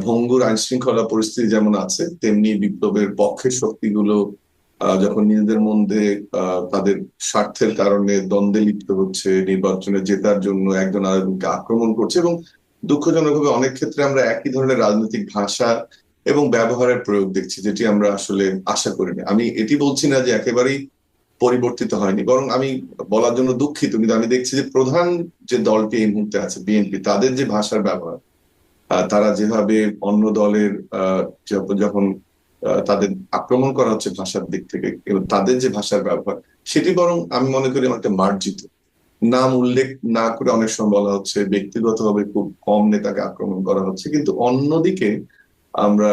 ভঙ্গুর আইন শৃঙ্খলা পরিস্থিতি যেমন আছে, তেমনি বিপ্লবের পক্ষের শক্তিগুলো যখন নিজেদের মধ্যে তাদের স্বার্থের কারণে দ্বন্দ্বে লিপ্ত হচ্ছে, নির্বাচনে জেতার জন্য একজন আরেকজনকে আক্রমণ করছে, এবং দুঃখজনকভাবে অনেক ক্ষেত্রে আমরা একই ধরনের রাজনৈতিক ভাষা এবং ব্যবহারের প্রয়োগ দেখছি, যেটি আমরা আসলে আশা করিনি। আমি এটি বলছি না যে একেবারেই পরিবর্তিত হয়নি, বরং আমি বলার জন্য দুঃখিত, কিন্তু আমি দেখছি যে প্রধান যে দলটি এই মুহূর্তে আছে বিএনপি, তাদের যে ভাষার ব্যবহার, তারা যেভাবে অন্য দলের যখন তাদের আক্রমণ করা হচ্ছে ভাষার দিক থেকে, এবং তাদের যে ভাষার ব্যবহার, সেটি বরং আমি মনে করি অনেকটা মার্জিত। নাম উল্লেখ না করে অনেক সময় বলা হচ্ছে, ব্যক্তিগতভাবে খুব কম নেতাকে আক্রমণ করা হচ্ছে, কিন্তু অন্যদিকে আমরা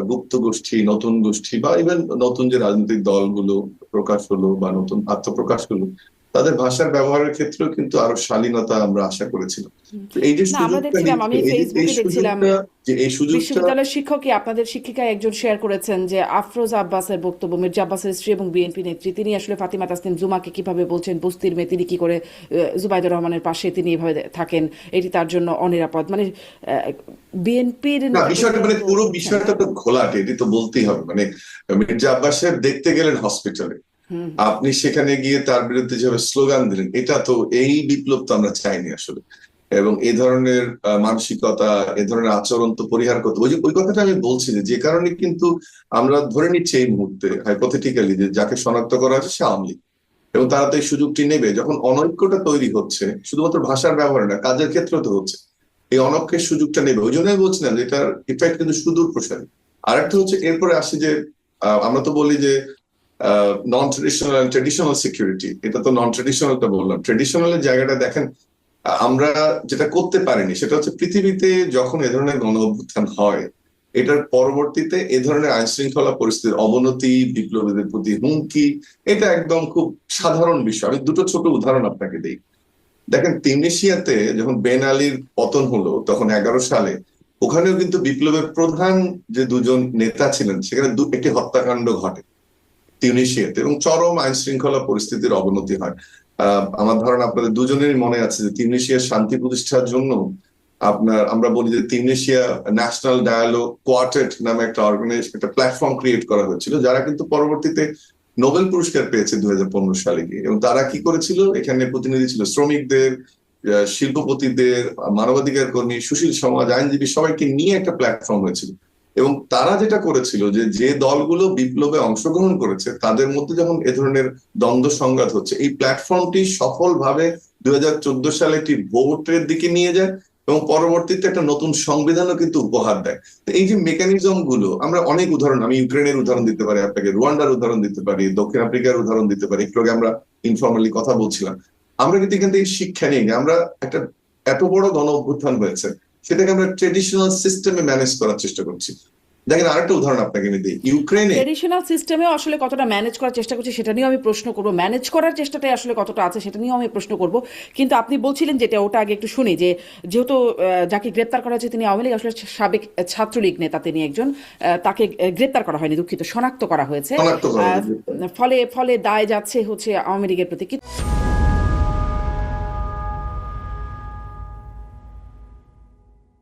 গুপ্ত গোষ্ঠী, নতুন গোষ্ঠী, বা ইভেন নতুন যে রাজনৈতিক দলগুলো প্রকাশ হলো বা নতুন আত্মপ্রকাশ হলো, তাদের ভাষার ব্যবহারের ক্ষেত্রেও কিন্তু আরো শালীনতা আমরা আশা করেছিলাম। তো এই যে না, আমরা সুযোগটা দেখছিলাম, আমি নিচ্ছে, এই ফেসবুকে দেখছিলাম সুযোগটা, যে এই সুযোগটা। বিশ্ববিদ্যালয়ের শিক্ষকই আপনাদের শিক্ষিকা একজন শেয়ার করেছেন যে আফরোজ আব্বাসের বক্তব্য, মির্জা আব্বাসের স্ত্রী এবং বিএনপি নেত্রী, তিনি আসলে ফাতিমা তাসনিম জুমাকে কিভাবে বলছেন বস্তির মেয়ে, তিনি কি করে জুবাইদুর রহমানের পাশে তিনি এভাবে থাকেন, এটি তার জন্য অনিরাপদ। মানে বিএনপির না, বিষয়টা নেতাকর্মীরা মানে তো পুরো বলছেন। বিষয়টা তো ঘোলাটে, এটি তো বলতেই হবে। মানে মির্জা আব্বাস সাহেব দেখতে গেলেন হসপিটালে, হুম। আপনি সেখানে গিয়ে তার বিরুদ্ধে যেভাবে স্লোগান দিলেন, এটা তো, এই বিপ্লব তো আমরা চাইনি আসলে। এবং এই ধরনের মানসিকতা, এ ধরনের আচরণ তো পরিহার করতে, ওই যে ওই কথাটা আমি বলছি, যে কারণে কিন্তু আমরা ধরে নিচ্ছি এই মুহূর্তে হাইপোথেটিক্যালি যে যাকে শনাক্ত করা আছে সে আওয়ামী লীগ, এবং তারা তো এই সুযোগটি নেবে। যখন অনৈক্যটা তৈরি হচ্ছে, শুধুমাত্র ভাষার ব্যবহার না, কাজের ক্ষেত্রেও তো হচ্ছে, এই অনৈক্যের সুযোগটা নেবে। ওই জন্য আমি বলছিলাম যে এটার ইফেক্ট কিন্তু সুদূর প্রসারী। আরেকটা হচ্ছে, এরপরে আসি যে আমরা তো বলি যে নন ট্রেডিশনাল ট্রেডিশনাল সিকিউরিটি, এটা তো নন ট্রেডিশনালটা বললাম। ট্রেডিশনালের জায়গাটা দেখেন, আমরা যেটা করতে পারিনি সেটা হচ্ছে, পৃথিবীতে যখন এ ধরনের গণ অভ্যুত্থান হয়, এটার পরবর্তীতে এ ধরনের আইন শৃঙ্খলা পরিস্থিতির অবনতি, বিপ্লবীদের প্রতি হুমকি, এটা একদম খুব সাধারণ বিষয়। আমি দুটো ছোট উদাহরণ আপনাকে দিই। দেখেন, তিউনিসিয়াতে যখন বেন আলীর পতন হলো তখন 11 সালে, ওখানেও কিন্তু বিপ্লবের প্রধান যে দুজন নেতা ছিলেন, সেখানে একটি হত্যাকাণ্ড ঘটে তিউনিসিয়াতে, এবং চরম আইন শৃঙ্খলা পরিস্থিতির অবনতি হয়। আমার ধারণা আপনাদের দুজনেরই মনে আছে যে তিউনিসিয়ার শান্তি প্রতিষ্ঠার জন্য আমরা বলি যে তিউনিসিয়া ন্যাশনাল ডায়ালগ কোয়ার্টেট নামে একটা অর্গানাইজেশন, একটা প্ল্যাটফর্ম ক্রিয়েট করা হয়েছিল, যারা কিন্তু পরবর্তীতে নোবেল পুরস্কার পেয়েছে 2015 সালে গিয়ে। এবং তারা কি করেছিল, এখানে প্রতিনিধি ছিল শ্রমিকদের, শিল্পপতিদের, মানবাধিকার কর্মী, সুশীল সমাজ, আইনজীবী, সবাইকে নিয়ে একটা প্ল্যাটফর্ম হয়েছিল। এবং তারা যেটা করেছিল, যে যে দলগুলো বিপ্লবে অংশগ্রহণ করেছে তাদের মধ্যে যখন এ ধরনের দ্বন্দ্ব সংঘাত হচ্ছে, এই প্ল্যাটফর্মটি সফলভাবে 2014 সালে একটি ভোটের দিকে নিয়ে যায়, এবং পরবর্তীতে একটা নতুন সংবিধানও কিন্তু উপহার দেয়। তো এই যে মেকানিজম গুলো, আমরা অনেক উদাহরণ, আমি ইউক্রেনের উদাহরণ দিতে পারি আপনাকে, রুয়ান্ডার উদাহরণ দিতে পারি, দক্ষিণ আফ্রিকার উদাহরণ দিতে পারি, একটু আগে আমরা ইনফর্মালি কথা বলছিলাম। আমরা কিন্তু এখান থেকে শিক্ষা নিই, আমরা একটা এত বড় গণ অভ্যুত্থান হয়েছে, সেটাকে আমরা ট্রেডিশনাল সিস্টেমে ম্যানেজ করার চেষ্টা করছি। দেখেন, আরেকটা উদাহরণ আপনাকে আমি দিই, ইউক্রেনে। ট্রেডিশনাল সিস্টেমেও আসলে কতটা ম্যানেজ করার চেষ্টা করছে সেটা নিয়েও আমি প্রশ্ন করব, ম্যানেজ করার চেষ্টাটাই আসলে কতটা আছে সেটা নিয়েও আমি প্রশ্ন করব। কিন্তু আপনি বলছিলেন যেটা, ওটা আগে একটু শুনি, যে যেহেতু যাকে গ্রেপ্তার করা হয়েছে তিনি আওয়ামী লীগ, আসলে সাবেক ছাত্রলীগ নেতা তিনি একজন, তাকে গ্রেপ্তার করা হয়নি, দুঃখিত, শনাক্ত করা হয়েছে। শনাক্ত করা আহ, হয়েছে। ফলে ফলে দায় যাচ্ছে হচ্ছে আওয়ামী লীগের প্রতি।